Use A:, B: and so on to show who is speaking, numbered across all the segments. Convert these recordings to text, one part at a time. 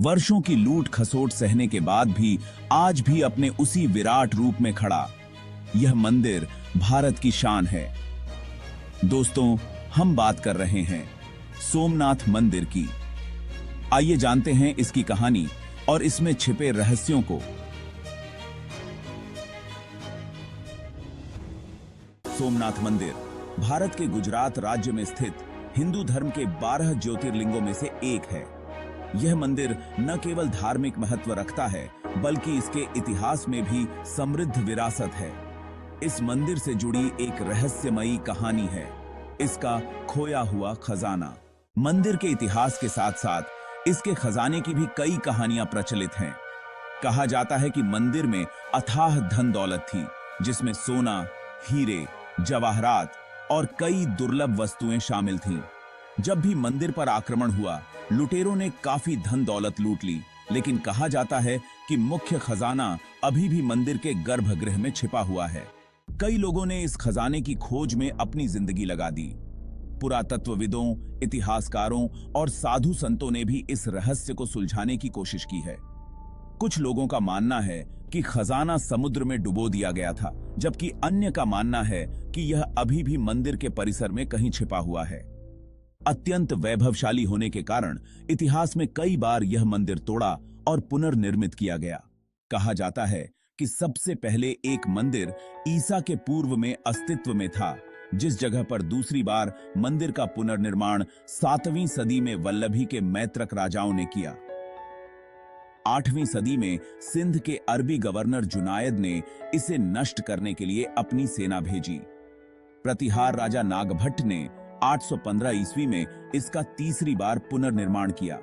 A: वर्षों की लूट खसोट सहने के बाद भी आज भी अपने उसी विराट रूप में खड़ा यह मंदिर भारत की शान है। दोस्तों, हम बात कर रहे हैं सोमनाथ मंदिर की। आइए जानते हैं इसकी कहानी और इसमें छिपे रहस्यों को। सोमनाथ मंदिर भारत के गुजरात राज्य में स्थित हिंदू धर्म के 12 ज्योतिर्लिंगों में से एक है। यह मंदिर न केवल धार्मिक महत्व रखता है, बल्कि इसके इतिहास में भी समृद्ध विरासत है। इस मंदिर से जुड़ी एक रहस्यमयी कहानी है, इसका खोया हुआ खजाना। मंदिर के इतिहास के साथ साथ इसके खजाने की भी कई कहानियां प्रचलित हैं। कहा जाता है कि मंदिर में अथाह धन दौलत थी, जिसमें सोना, हीरे, जवाहरात और कई दुर्लभ वस्तुएं शामिल थीं। जब भी मंदिर पर आक्रमण हुआ, लुटेरों ने काफी धन दौलत लूट ली, लेकिन कहा जाता है कि मुख्य खजाना अभी भी मंदिर के गर्भगृह में छिपा हुआ है। कई लोगों ने इस खजाने की खोज में अपनी जिंदगी लगा दी। पुरातत्वविदों, इतिहासकारों और साधु संतों ने भी इस रहस्य को सुलझाने की कोशिश की है। कुछ लोगों का मानना है कि खजाना समुद्र में डुबो दिया गया था, जबकि अन्य का मानना है कि यह अभी भी मंदिर के परिसर में कहीं छिपा हुआ है। अत्यंत वैभवशाली होने के कारण इतिहास में कई बार यह मंदिर तोड़ा और पुनर्निर्मित किया गया। कहा जाता है कि सबसे पहले एक मंदिर ईसा के पूर्व में अस्तित्व में था, जिस जगह पर दूसरी बार मंदिर का पुनर्निर्माण 7वीं सदी में वल्लभी के मैत्रक राजाओं ने किया। 8वीं सदी में सिंध के अरबी गवर्नर जुनायद ने इसे नष्ट करने के लिए अपनी सेना भेजी। प्रतिहार राजा नागभट्ट ने 815 ईस्वी में इसका तीसरी बार पुनर्निर्माण किया।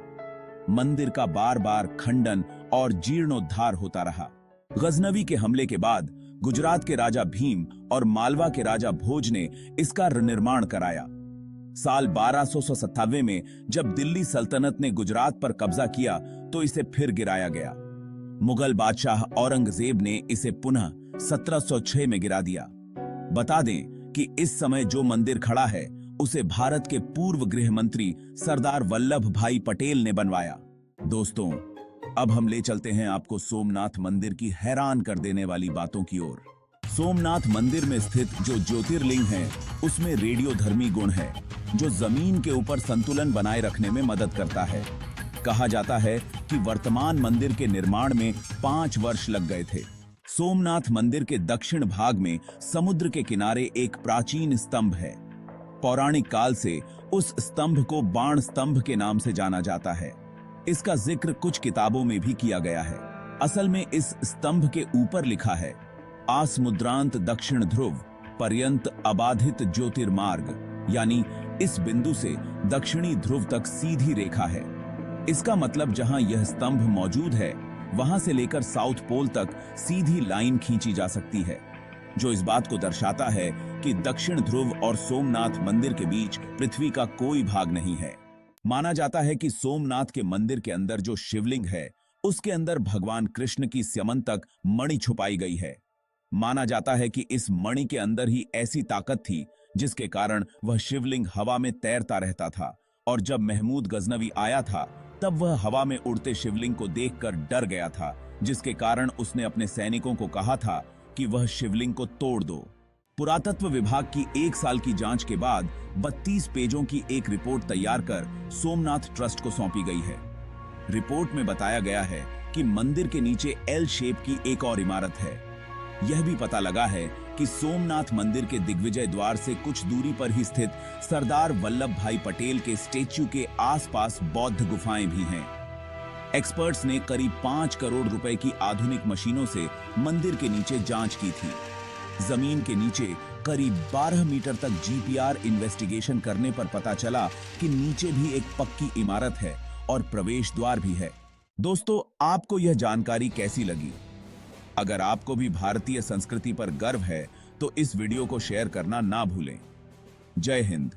A: मंदिर का बार बार खंडन और जीर्णोद्धार होता रहा। गजनवी के हमले के बाद गुजरात के राजा भीम और मालवा के राजा भोज ने इसका निर्माण कराया। साल 1297 में जब दिल्ली सल्तनत ने गुजरात पर कब्जा किया तो इसे फिर गिराया गया। मुगल बादशाह औरंगजेब ने इसे पुनः 1706 में गिरा दिया। बता दें कि इस समय जो मंदिर खड़ा है उसे भारत के पूर्व गृह मंत्री सरदार वल्लभ भाई पटेल ने बनवाया। दोस्तों, अब हम ले चलते हैं आपको सोमनाथ मंदिर की हैरान कर देने वाली बातों की ओर। सोमनाथ मंदिर में स्थित जो ज्योतिर्लिंग है, उसमें रेडियोधर्मी गुण है, जो जमीन के ऊपर संतुलन बनाए रखने में मदद करता है। कहा जाता है कि वर्तमान मंदिर के निर्माण में 5 वर्ष लग गए थे। सोमनाथ मंदिर के दक्षिण भाग में समुद्र के किनारे एक प्राचीन स्तंभ है। पौराणिक काल से उस स्तंभ को बाण स्तंभ के नाम से जाना जाता है। इसका जिक्र कुछ किताबों में भी किया गया है। असल में इस स्तंभ के ऊपर लिखा है, आसमुद्रांत दक्षिण ध्रुव पर्यंत अबाधित ज्योतिर्मार्ग, यानी इस बिंदु से दक्षिणी ध्रुव तक सीधी रेखा है। इसका मतलब जहां यह स्तंभ मौजूद है, वहां से लेकर साउथ पोल तक सीधी लाइन खींची जा सकती है, जो इस बात को दर्शाता है कि दक्षिण ध्रुव और सोमनाथ मंदिर के बीच पृथ्वी का कोई भाग नहीं है। माना जाता है कि सोमनाथ के मंदिर के अंदर जो शिवलिंग है, उसके अंदर भगवान कृष्ण की स्यमंतक मणि छुपाई गई है। माना जाता है कि इस मणि के अंदर ही ऐसी ताकत थी जिसके कारण वह शिवलिंग हवा में तैरता रहता था, और जब महमूद गजनवी आया था तब वह हवा में उड़ते शिवलिंग को देखकर डर गया था, जिसके कारण उसने अपने सैनिकों को कहा था कि वह शिवलिंग को तोड़ दो। पुरातत्व विभाग की 1 साल की जांच के बाद 32 पेजों की एक रिपोर्ट तैयार कर सोमनाथ ट्रस्ट को सौंपी गई है। रिपोर्ट में बताया गया है कि मंदिर के नीचे एल शेप की एक और इमारत है। यह भी पता लगा है कि सोमनाथ मंदिर के दिग्विजय द्वार से कुछ दूरी पर ही स्थित सरदार वल्लभ भाई पटेल के स्टेच्यू के आसपास बौद्ध गुफाएं भी हैं। एक्सपर्ट्स ने करीब 5 करोड़ रुपए की आधुनिक मशीनों से मंदिर के नीचे जांच की थी। जमीन के नीचे करीब 12 मीटर तक जीपीआर इन्वेस्टिगेशन करने पर पता चला कि नीचे भी एक पक्की इमारत है और प्रवेश द्वार भी है। दोस्तों, आपको यह जानकारी कैसी लगी? अगर आपको भी भारतीय संस्कृति पर गर्व है तो इस वीडियो को शेयर करना ना भूलें। जय हिंद।